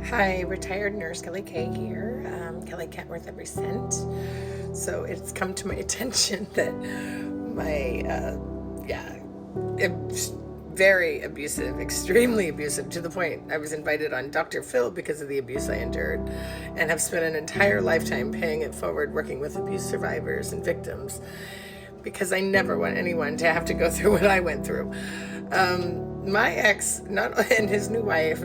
Hi, retired nurse Kelly Kay here. Kelly Kent worth every cent. So it's come to my attention that my, very abusive, extremely abusive, to the point I was invited on Dr. Phil because of the abuse I endured, and have spent an entire lifetime paying it forward working with abuse survivors and victims because I never want anyone to have to go through what I went through. My ex, not and his new wife,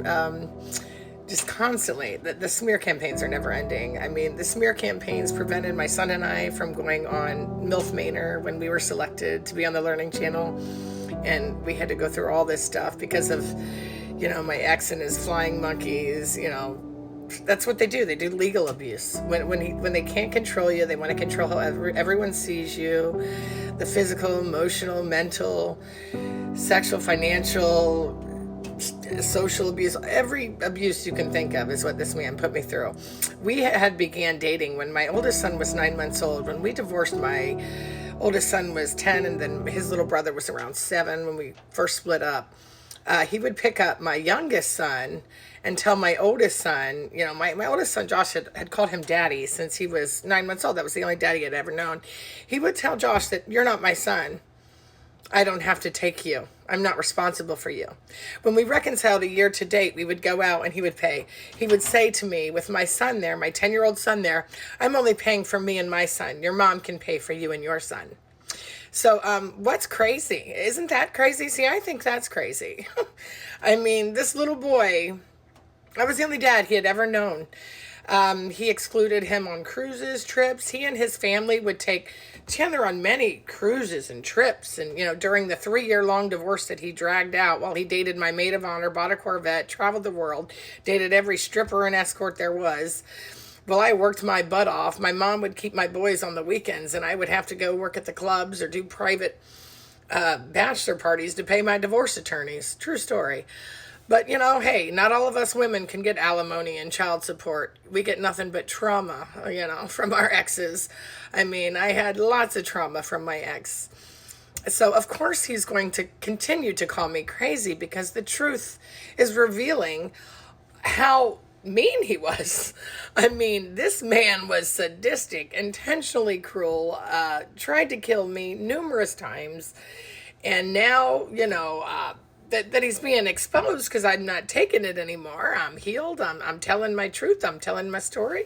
just constantly, the smear campaigns are never ending. I mean, the smear campaigns prevented my son and I from going on MILF Manor when we were selected to be on the Learning Channel. And we had to go through all this stuff because of, my ex and his flying monkeys. That's what they do. They do legal abuse. When they can't control you, they want to control how everyone sees you. The physical, emotional, mental, sexual, financial, social abuse, every abuse you can think of is what this man put me through. We had began dating when my oldest son was 9 months old. When we divorced, my oldest son was 10, and then his little brother was around 7 when we first split up. He would pick up my youngest son and tell my oldest son, my oldest son, Josh, had called him daddy since he was 9 months old. That was the only daddy I'd ever known. He would tell Josh that you're not my son. I don't have to take you. I'm not responsible for you. When we reconciled a year to date, we would go out and he would pay. He would say to me, with my son there, my 10-year-old son there, I'm only paying for me and my son. Your mom can pay for you and your son. So what's crazy? Isn't that crazy? See, I think that's crazy. I mean, this little boy, I was the only dad he had ever known. He excluded him on cruises, trips. He and his family would take Chandler on many cruises and trips. And, during the 3-year-long divorce that he dragged out while he dated my maid of honor, bought a Corvette, traveled the world, dated every stripper and escort there was. Well, I worked my butt off. My mom would keep my boys on the weekends, and I would have to go work at the clubs or do private bachelor parties to pay my divorce attorneys. True story. But, hey, not all of us women can get alimony and child support. We get nothing but trauma, from our exes. I mean, I had lots of trauma from my ex. So, of course, he's going to continue to call me crazy because the truth is revealing how mean he was. I mean, this man was sadistic, intentionally cruel, tried to kill me numerous times. And now, that he's being exposed because I'm not taking it anymore. I'm healed. I'm telling my truth. I'm telling my story.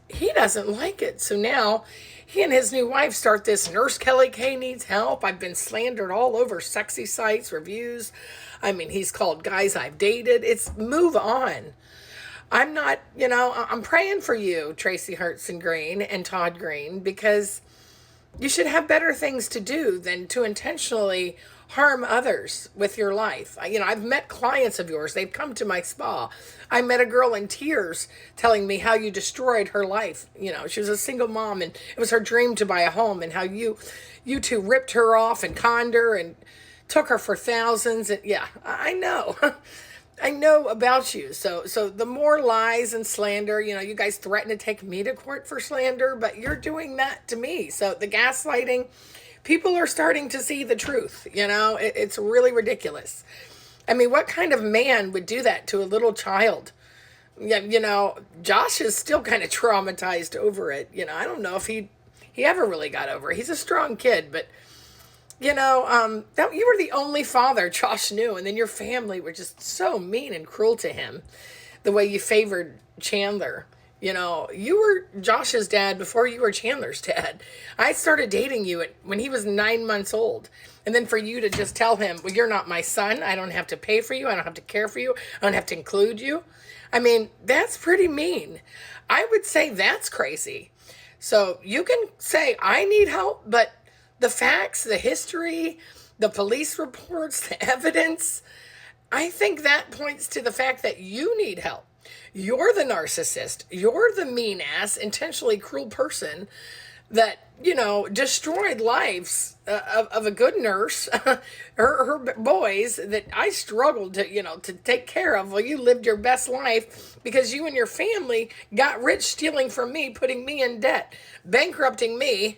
He doesn't like it. So now he and his new wife start this Nurse Kelly Kay needs help. I've been slandered all over sexy sites, reviews. I mean, he's called guys I've dated. It's move on. I'm not, I'm praying for you, Tracy Hartson-Green and Todd Green, because you should have better things to do than to intentionally harm others with your life. I've met clients of yours. They've come to my spa. I met a girl in tears telling me how you destroyed her life. She was a single mom and it was her dream to buy a home, and how you two ripped her off and conned her and took her for thousands. And yeah, I know. I know about you. So the more lies and slander, you guys threaten to take me to court for slander, but you're doing that to me. So the gaslighting, people are starting to see the truth. It's really ridiculous. I mean, what kind of man would do that to a little child? Yeah, Josh is still kind of traumatized over it. I don't know if he ever really got over it. He's a strong kid, but that you were the only father Josh knew, and then your family were just so mean and cruel to him. The way you favored Chandler. You were Josh's dad before you were Chandler's dad. I started dating you when he was 9 months old. And then for you to just tell him, well, you're not my son. I don't have to pay for you. I don't have to care for you. I don't have to include you. I mean, that's pretty mean. I would say that's crazy. So you can say, I need help, but the facts, the history, the police reports, the evidence, I think that points to the fact that you need help. You're the narcissist. You're the mean ass, intentionally cruel person that, destroyed lives of a good nurse, her boys that I struggled to take care of while you lived your best life because you and your family got rich stealing from me, putting me in debt, bankrupting me.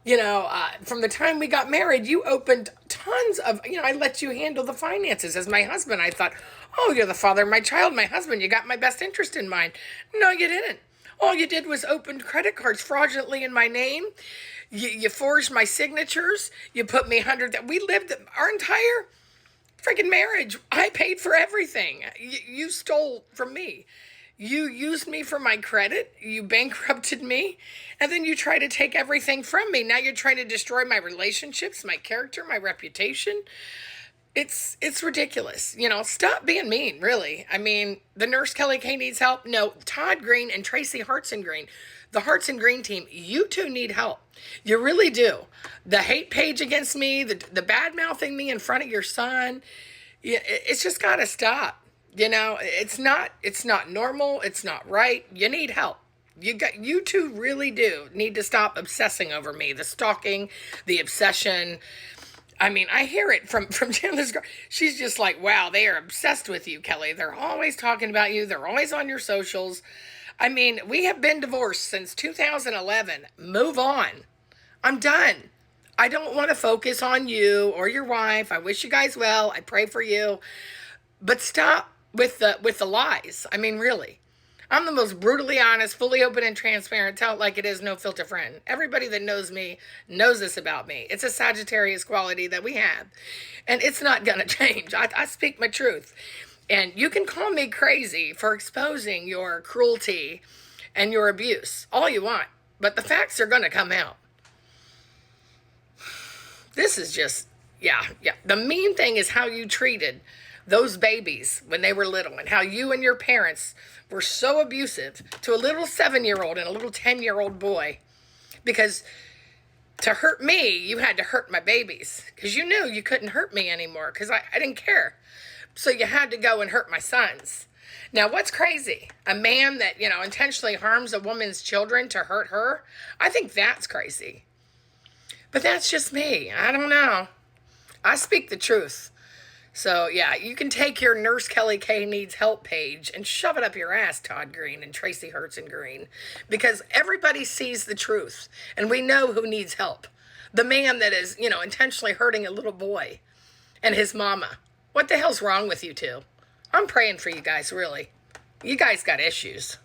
From the time we got married, you opened tons of, I let you handle the finances as my husband. I thought, oh, you're the father of my child, my husband. You got my best interest in mind. No, you didn't. All you did was open credit cards fraudulently in my name. You forged my signatures. You put me 100. We lived our entire freaking marriage. I paid for everything. You stole from me. You used me for my credit. You bankrupted me. And then you try to take everything from me. Now you're trying to destroy my relationships, my character, my reputation. It's ridiculous. Stop being mean, really. I mean, the nurse Kelly Kay needs help. No, Todd Green and Tracy Hartson-Green, the Hartson-Green team, you two need help. You really do. The hate page against me, the bad mouthing me in front of your son, it's just got to stop. It's not normal. It's not right. You need help. You two really do need to stop obsessing over me. The stalking, the obsession. I mean, I hear it from Chandler's girl. She's just like, wow, they are obsessed with you, Kelly. They're always talking about you. They're always on your socials. I mean, we have been divorced since 2011. Move on. I'm done. I don't want to focus on you or your wife. I wish you guys well. I pray for you. But stop with the lies. I mean, really. I'm the most brutally honest, fully open and transparent, tell it like it is, no filter friend. Everybody that knows me knows this about me. It's a Sagittarius quality that we have. And it's not going to change. I speak my truth. And you can call me crazy for exposing your cruelty and your abuse all you want. But the facts are going to come out. This is just, yeah. The mean thing is how you treated those babies when they were little and how you and your parents were so abusive to a little 7-year-old and a little 10-year-old boy. Because to hurt me, you had to hurt my babies because you knew you couldn't hurt me anymore because I didn't care. So you had to go and hurt my sons. Now, what's crazy? A man that, intentionally harms a woman's children to hurt her? I think that's crazy. But that's just me. I don't know. I speak the truth. So, yeah, you can take your Nurse Kelly Kay Needs Help page and shove it up your ass, Todd Green and Tracy Hartson-Green, because everybody sees the truth, and we know who needs help. The man that is, intentionally hurting a little boy and his mama. What the hell's wrong with you two? I'm praying for you guys, really. You guys got issues.